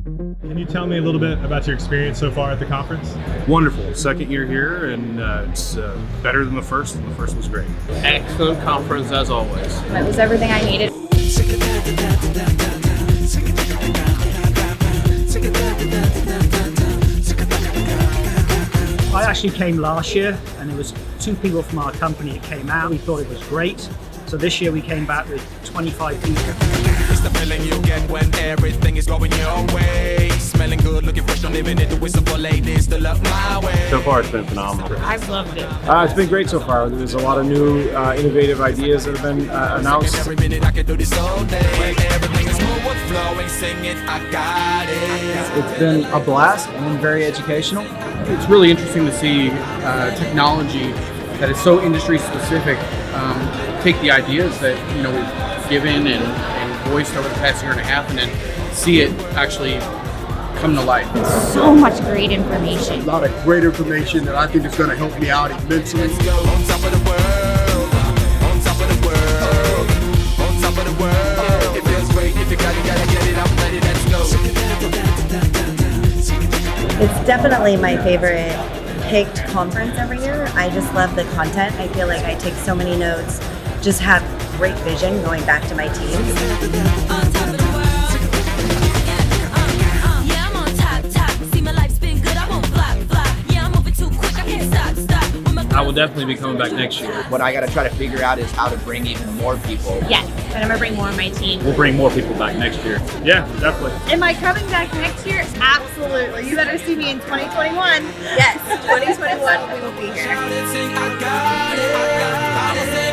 Can you tell me a little bit about your experience so far at the conference? Wonderful. Second year here, and it's better than the first, and the first was great. Excellent conference as always. It was everything I needed. I actually came last year, and there was 2 people from our company that came out. We thought it was great. So this year we came back with 25 people. It's the feeling you get when everything is going your way. Smelling good, looking fresh, don't even need to whistle for ladies to love my way. So far, it's been phenomenal. I've loved it. It's been great so far. There's a lot of new, innovative ideas that have been announced. Every minute I can do this all day. Everything is smooth flowing, singing, I got it. It's been a blast and very educational. It's really interesting to see technology that is so industry specific take the ideas that we've given and voiced over the past year and a half, and then see it actually come to life. So much great information. A lot of great information that I think is going to help me out immensely. Let's go on top of the world, on top of the world, on top of the world. It feels great if you gotta get it, I'm ready, let's go. It's definitely my favorite picked conference every year. I just love the content. I feel like I take so many notes, just have great vision going back to my team. I will definitely be coming back next year. What I got to try to figure out is how to bring even more people. Yes, and I'm gonna bring more of my team. We'll bring more people back next year. Yeah, definitely. Am I coming back next year? Absolutely. You better see me in 2021. Yes, 2021 we will be here. I got it.